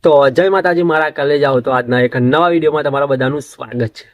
તો જય માતાજી, મારા કલેજ આવો તો આજના એક નવા વિડીયોમાં તમારા બધાનું સ્વાગત છે।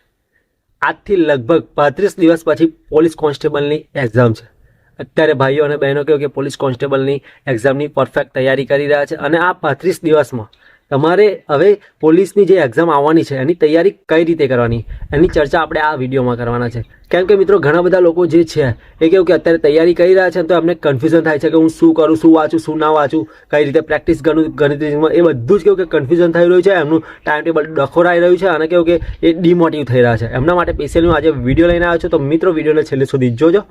આજથી લગભગ 35 દિવસ પછી પોલીસ કોન્સ્ટેબલની એક્ઝામ છે। અત્યારે ભાઈઓ અને બહેનો કહ્યું કે પોલીસ કોન્સ્ટેબલની એક્ઝામની પરફેક્ટ તૈયારી કરી રહ્યા છે અને આ 35 દિવસમાં તમારે હવે પોલીસની જે એક્ઝામ આવવાની છે એની તૈયારી કઈ રીતે કરવાની એની ચર્ચા આપણે આ વિડીયોમાં કરવાના છે। કેમ કે મિત્રો ઘણા બધા લોકો જે છે એ કહ્યું કે અત્યારે તૈયારી કરી રહ્યા છે તો એમને કન્ફ્યુઝન થાય છે કે હું શું કરું, શું વાંચું, શું ના વાંચું, કઈ રીતે પ્રેક્ટિસ કરું ગણિતમાં, એ બધું જ કેવું કે કન્ફ્યુઝન થઈ રહ્યું છે, એમનું ટાઈમ ટેબલ ડખોરાઈ રહ્યું છે અને કેવું કે એ ડિમોટિવ થઈ રહ્યા છે। એમના માટે સ્પેશિયલી હું આજે વિડીયો લઈને આવ્યો છું, તો મિત્રો વિડીયોને છેલ્લે સુધી જોજો।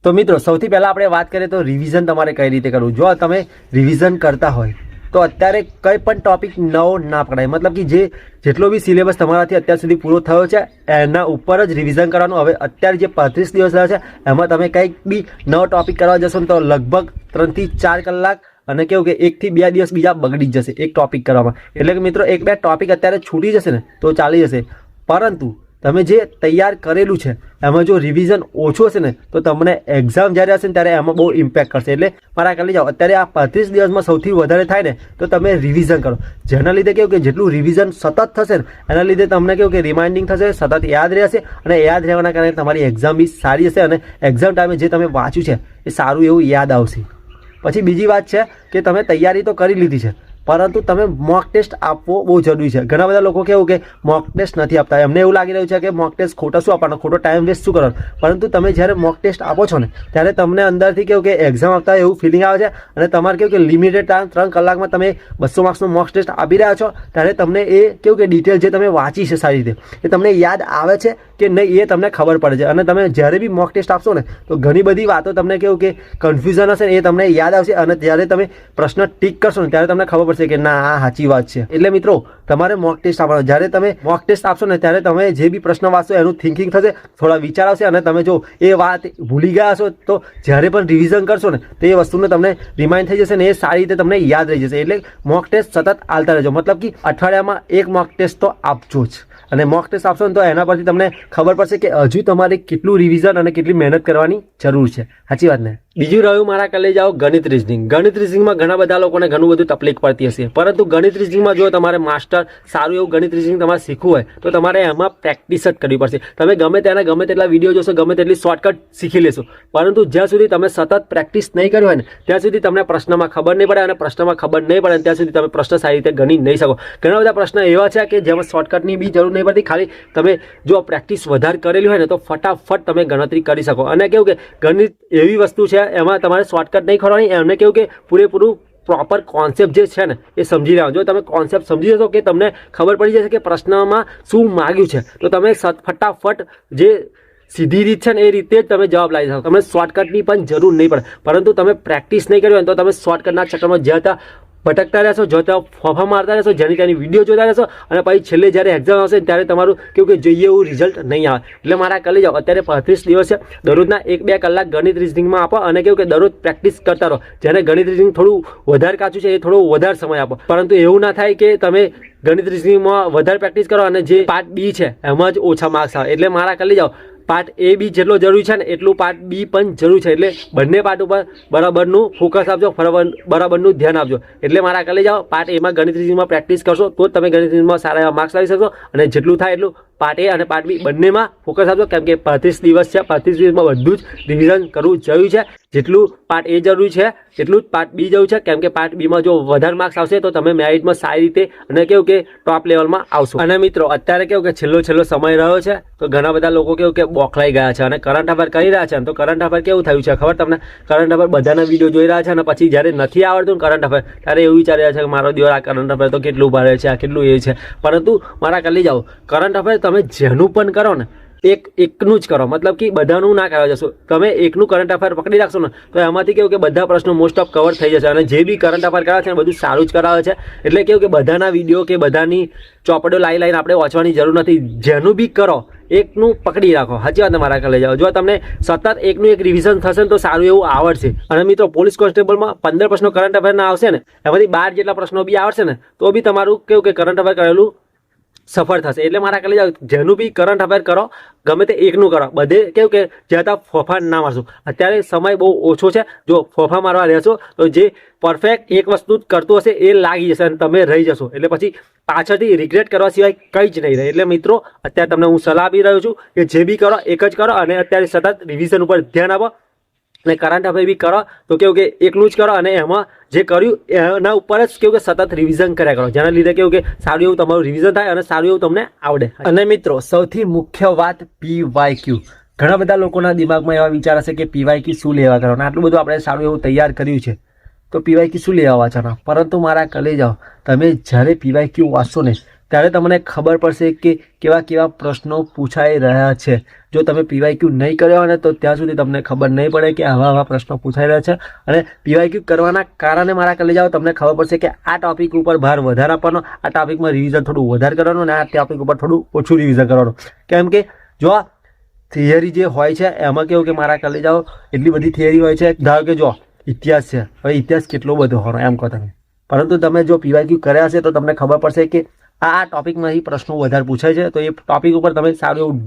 તો મિત્રો સૌથી પહેલાં આપણે વાત કરીએ તો રિવિઝન તમારે કઈ રીતે કરવું। જો તમે રિવિઝન કરતા હોય તો અત્યારે કંઈ પણ ટોપિક નવો ના પકડાય, મતલબ કે જેટલો બી સિલેબસ તમારાથી અત્યાર સુધી પૂરો થયો છે એના ઉપર જ રિવિઝન કરવાનું। હવે અત્યારે જે 35 દિવસ રહ્યા છે એમાં તમે કંઈક બી નવો ટોપિક કરવા જશો ને તો લગભગ 3 થી 4 કલાક અને કેવું કે 1 થી 2 દિવસ બીજા બગડી જ જશે એક ટોપિક કરવામાં। એટલે કે મિત્રો 1-2 ટોપિક અત્યારે છૂટી જશે ને તો ચાલી જશે, પરંતુ તમે જે તૈયાર કરેલું છે એમાં જો રિવિઝન ઓછું હશે ને તો તમને એક્ઝામ જ્યારે હશે ને ત્યારે એમાં બહુ ઇમ્પેક્ટ કરશે। એટલે મારા કરી જાઓ, અત્યારે આ 35 દિવસમાં સૌથી વધારે થાય ને તો તમે રિવિઝન કરો, જેના લીધે કેવું કે જેટલું રિવિઝન સતત થશે ને એના લીધે તમને કેવું કે રિમાઇન્ડિંગ થશે, સતત યાદ રહેશે અને યાદ રહેવાના કારણે તમારી એક્ઝામ બી સારી હશે અને એક્ઝામ ટાઈમે જે તમે વાંચ્યું છે એ સારું એવું યાદ આવશે। પછી બીજી વાત છે કે તમે તૈયારી તો કરી લીધી છે પરંતુ તમે મોક ટેસ્ટ આપવો બહુ જરૂરી છે। ઘણા બધા લોકો કેવું કે મોક ટેસ્ટ નથી આપતા, એમને એવું લાગી રહ્યું છે કે મોક ટેસ્ટ ખોટા શું આપવાનો, ખોટો ટાઈમ વેસ્ટ શું કરવાનો, પરંતુ તમે જ્યારે મોક ટેસ્ટ આપો છો ને ત્યારે તમને અંદરથી કેવું કે એક્ઝામ આપતા એવું ફિલિંગ આવે છે અને તમારે કેવું કે લિમિટેડ ટાઈમ 3 કલાકમાં તમે 200 માર્ક્સનો મોક ટેસ્ટ આપી રહ્યા છો ત્યારે તમને એ કેવું કે ડિટેલ જે તમે વાંચી છે સારી રીતે એ તમને યાદ આવે છે કે નહીં એ તમને ખબર પડે છે। અને તમે જ્યારે બી મોક ટેસ્ટ આપશો ને તો ઘણી બધી વાતો તમને કેવું કે કન્ફ્યુઝન હશે ને એ તમને યાદ આવશે અને જ્યારે તમે પ્રશ્ન ટીક કરશો ને ત્યારે તમને ખબર પડશે કે ના આ સાચી વાત છે। એટલે મિત્રો તમારે મોક ટેસ્ટ આપવાનો, જ્યારે તમે મોક ટેસ્ટ આપશો ને ત્યારે તમે જે બી પ્રશ્ન વાંચશો એનું થિંકિંગ થશે, થોડા વિચાર આવશે અને તમે જો એ વાત ભૂલી ગયા હશો તો જ્યારે પણ રિવિઝન કરશો ને તો એ વસ્તુને તમને રિમાઇન્ડ થઈ જશે ને એ સારી રીતે તમને યાદ રહી જશે। એટલે મોક ટેસ્ટ સતત આલતા રહેજો, મતલબ કે અઠવાડિયામાં 1 મોક ટેસ્ટ તો આપજો જ। અને મોક ટેસ્ટ આપશો ને તો એના પરથી તમને ખબર પડશે કે હજુ તમારે કેટલું રિવિઝન અને કેટલી મહેનત કરવાની જરૂર છે, સાચી વાત ને। બીજું રહ્યું મારા કલે જાઓ ગણિત રીઝનિંગ। ગણિત રીઝનિંગમાં ઘણા બધા લોકોને ઘણું બધું તકલીફ પડતી હશે, પરંતુ ગણિત રીઝનિંગમાં જો તમારે માસ્ટર સારું એવું ગણિત રીઝનિંગ તમારે શીખવું હોય તો તમારે એમાં પ્રેક્ટિસ જ કરવી પડશે। તમે ગમે તેટલા વિડીયો જોશો, ગમે તેટલી શોર્ટકટ શીખી લેશો, પરંતુ જ્યાં સુધી તમે સતત પ્રેક્ટિસ નહીં કરી હોય ને ત્યાં સુધી તમને પ્રશ્નમાં ખબર નહીં પડે અને પ્રશ્નમાં ખબર નહીં પડે ત્યાં સુધી તમે પ્રશ્ન સારી રીતે ગણી નહીં શકો। ઘણા બધા પ્રશ્ન એવા છે કે જેમાં શોર્ટકટની બી જરૂર નહીં પડતી, ખાલી તમે જો પ્રેક્ટિસ વધારે કરેલી હોય ને તો ફટાફટ તમે ગણતરી કરી શકો। અને કેવું કે ગણિત એવી વસ્તુ છે એમાં તમારે શોર્ટકટ નહીં કરવાની, એમને કેવું કે પૂરેપૂરું પ્રોપર કોન્સેપ્ટ જે છે ને એ સમજી લેવાનું। જો તમે કોન્સેપ્ટ સમજી જશો કે તમને ખબર પડી જશે કે પ્રશ્નમાં શું માગ્યું છે તો તમે ફટાફટ જે સીધી રીત છે ને એ રીતે જ તમે જવાબ લાવી શકો, તમને શોર્ટકટની પણ જરૂર નહીં પડે। પરંતુ તમે પ્રેક્ટિસ નહીં કરી હોય તો તમે શોર્ટકટના ચક્કરમાં જ્યાં ત્યાં ભટકતા રહેશો, જો ત્યાં ફોફા મારતા રહેશો, જેની ત્યાંની વિડીયો જોતા રહેશો અને પછી છેલ્લે જ્યારે એક્ઝામ આવશે ત્યારે તમારું કેવું કે જોઈએ એવું રિઝલ્ટ નહીં આવે। એટલે મારા કલી જાઓ, અત્યારે 35 દિવસ છે, દરરોજના 1-2 કલાક ગણિત રીઝનિંગમાં આપો અને કેવું કે દરરોજ પ્રેક્ટિસ કરતા રહો। જેને ગણિત રીઝનિંગ થોડું વધારે કાચું છે એ થોડો વધારે સમય આપો, પરંતુ એવું ના થાય કે તમે ગણિત રીઝનિંગમાં વધારે પ્રેક્ટિસ કરો અને જે પાર્ટ બી છે એમાં જ ઓછા માર્ક્સ આવે। એટલે મારા કલી જાઓ, પાર્ટ એ બી જેટલો જરૂરી છે ને એટલું પાર્ટ બી પણ જરૂરી છે। એટલે બંને પાર્ટ ઉપર બરાબરનું ફોકસ આપજો, બરાબરનું ધ્યાન આપજો। એટલે મારા કલે જાઓ, પાર્ટ એમાં ગણિત રીઝનિંગમાં પ્રેક્ટિસ કરશો તો તમે ગણિત રીઝનિંગમાં સારા એવા માર્ક્સ લાવી શકશો અને જેટલું થાય એટલું પાર્ટ એ અને પાર્ટ બી બંનેમાં ફોકસ આપજો। કેમ કે 35 દિવસ છે, 35 દિવસમાં બધું જ રિવિઝન કરવું જરૂરી છે। જેટલું પાર્ટ એ જરૂરી છે એટલું જ પાર્ટ બી જરૂરી છે, કેમ કે પાર્ટ બીમાં જો વધારે માર્ક્સ આવશે તો તમે મેરિટમાં સારી રીતે અને કેવું કે ટોપ લેવલમાં આવશો। અને મિત્રો અત્યારે કેવું કે છેલ્લો સમય રહ્યો છે તો ઘણા બધા લોકો કેવું કે બોખલાઈ ગયા છે અને કરંટ અફેર કરી રહ્યા છે। તો કરંટ અફેર કેવું થયું છે ખબર તમને? કરંટ અફેર બધાના વિડીયો જોઈ રહ્યા છે અને પછી જ્યારે નથી આવડતું કરંટ અફેર ત્યારે એવું વિચારી રહ્યા છે કે મારો દિવસ આ કરંટ અફેર તો કેટલું ભારે છે, આ કેટલું એ છે, પરંતુ મારા કરી જાઓ કરંટ અફેર તમે જેનું પણ કરો ને એકનું જ કરો, મતલબ કે બધાનું ના કરવા જશો। તમે એકનું કરંટ અફેર પકડી રાખશો ને તો એમાંથી કેવું કે બધા પ્રશ્નો મોસ્ટ ઓફ કવર થઈ જશે અને જે બી કરંટ અફેર કરાવે છે બધું સારું જ કરાવે છે। એટલે કેવું કે બધાના વિડીયો કે બધાની ચોપડીઓ લાઈને આપણે વાંચવાની જરૂર નથી, જેનું બી કરો એકનું પકડી રાખો, સાચી વાત મારા કલે જાઓ। જો તમને સતત એકનું એક રિવિઝન થશે ને તો સારું એવું આવડશે। અને મિત્રો પોલીસ કોન્સ્ટેબલમાં 15 પ્રશ્નો કરંટ અફેરના આવશે ને એમાંથી 12 જેટલા પ્રશ્નો બી આવડશે ને તો બી તમારું કેવું કે કરંટ અફેર કરેલું સફળ થશે. એટલે મારા કલે જાઓ જેનું બી કરંટ અફેર કરો, ગમે તે એકનું કરો, બધે કેવું કે જ્યાં ફોફા ના મારશું. અત્યારે સમય બહુ ઓછો છે, જો ફોફા મારવા રહેશો તો જે પરફેક્ટ એક વસ્તુ જ કરતું હશે એ લાગી જશે અને તમે રહી જશો. એટલે પછી પાછળથી રિગ્રેટ કરવા સિવાય કંઈ જ નહીં રહે. એટલે મિત્રો અત્યારે તમને હું સલાહ આપી રહ્યો છું કે જે બી કરો એક જ કરો અને અત્યારે સતત રિવિઝન ઉપર ધ્યાન આપો અને કરંટ અફેર બી કરો તો કેવું કે એકલું જ કરો અને એમાં જે કર્યું એના ઉપર જ કેવું કે સતત રિવિઝન કર્યા કરો, જેના લીધે કેવું કે સારું એવું તમારું રિવિઝન થાય અને સારું એવું તમને આવડે. અને મિત્રો સૌથી મુખ્ય વાત PYQ. ઘણા બધા લોકોના દિમાગમાં એવા વિચાર હશે કે PYQ શું લેવા કરવાના, આટલું બધું આપણે સારું એવું તૈયાર કર્યું છે તો PYQ શું લેવા વાંચવાના. પરંતુ મારા કલે જાઓ, તમે જ્યારે PYQ વાંચશો ને ત્યારે તમને ખબર પડશે કે કેવા કેવા પ્રશ્નો પૂછાઈ રહ્યા છે. જો તમે PYQ નહીં કર્યા હોય ને તો ત્યાં સુધી તમને ખબર નહીં પડે કે આવા પ્રશ્નો પૂછાઈ રહ્યા છે. અને PYQ કરવાના કારણે મારા કલે જાઓ તમને ખબર પડશે કે આ ટોપિક ઉપર ભાર વધારે આપવાનો, આ ટોપિકમાં રિવિઝન થોડું વધારે કરવાનું અને આ ટોપિક ઉપર થોડું ઓછું રિવિઝન કરવાનું. કેમ કે જો આ થિયરી જે હોય છે એમાં કેવું કે મારા કલે જાઓ એટલી બધી થિયરી હોય છે. ધારો કે જો ઇતિહાસ છે, હવે ઇતિહાસ કેટલો બધો હોય એમ કહો તમે, પરંતુ તમે જો PYQ કર્યા હશે તો તમને ખબર પડશે કે આ ટોપિકમાંથી પ્રશ્નો વધારે પૂછાય છે. તો એ ટોપિક ઉપર તમે સારું એવું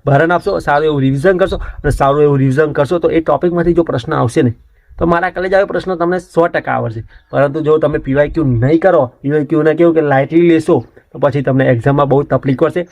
ભારણ આપશો, સારું એવું રિવિઝન કરશો અને સારું એવું રિવિઝન કરશો તો એ ટોપિકમાંથી જો પ્રશ્ન આવશે ને તો મારા કલે જાવ પ્રશ્ન તમને 100% આવડશે. પરંતુ જો તમે PYQ નહીં કરો, PYQ ને કેવું કે લાઇટલી લેશો તો પછી તમને એક્ઝામમાં બહુ તકલીફ પડશે.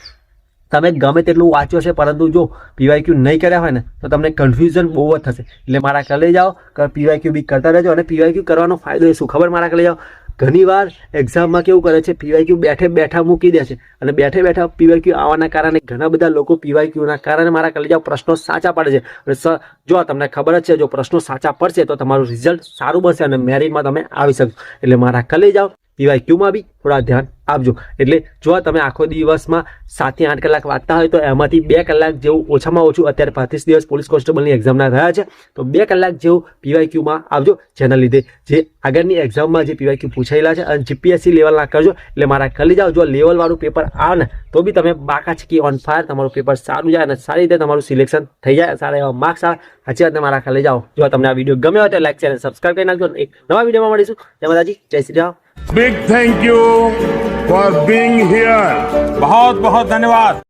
તમે ગમે તેટલું વાંચ્યો છે પરંતુ જો PYQ નહીં કર્યા હોય ને તો તમને કન્ફ્યુઝન બહુ જ થશે. એટલે મારા કલે જાઓ PYQ બી કરતા રહેજો. અને PYQ કરવાનો ફાયદો એ શું ખબર, મારા કલે જાઓ ઘણી વાર એક્ઝામમાં કેવું કરે છે PYQ બેઠે બેઠા મૂકી દે છે અને બેઠે બેઠા PYQ આવવાના કારણે ઘણા બધા લોકો PYQના કારણે મારા કલે જાઓ પ્રશ્નો સાચા પડે છે. અને જો તમને ખબર જ છે જો પ્રશ્નો સાચા પડશે તો તમારું રિઝલ્ટ સારું બનશે અને મેરિટમાં તમે આવી શકશો. એટલે મારા કલે જાઓ PYQમાં બી થોડા ધ્યાન આપજો. એટલે જો તમે આખો દિવસમાં 7 થી 8 કલાક વાંચતા હોય તો એમાંથી 2 કલાક જેવું ઓછામાં ઓછું અત્યારે 35 દિવસ પોલીસ કોન્સ્ટેબલની એક્ઝામના રહ્યા છે તો 2 કલાક જેવું PYQમાં આપજો. જેના લીધે જે આગળની એક્ઝામમાં જે PYQ પૂછાયેલા છે અને GPSC લેવલના કરજો. એટલે મારા કલી જાઓ જો લેવલવાળું પેપર આવે ને તો બી તમે બાકાચકી ઓન ફાયર, તમારું પેપર સારું જાય અને સારી રીતે તમારું સિલેક્શન થઈ જાય, સારા એવા માર્ક્સ આવે. સાચી વાત મારા કલી જાઓ. જો તમને આ વિડીયો ગમ્યો હોય તો લાઈક શેર અને સબસ્ક્રાઈબ કરી નાખજો. એક નવા વિડીયોમાં મળીશું. જય માતાજી, જય Shri Ram. Big thank you for being here. बहुत बहुत धन्यवाद.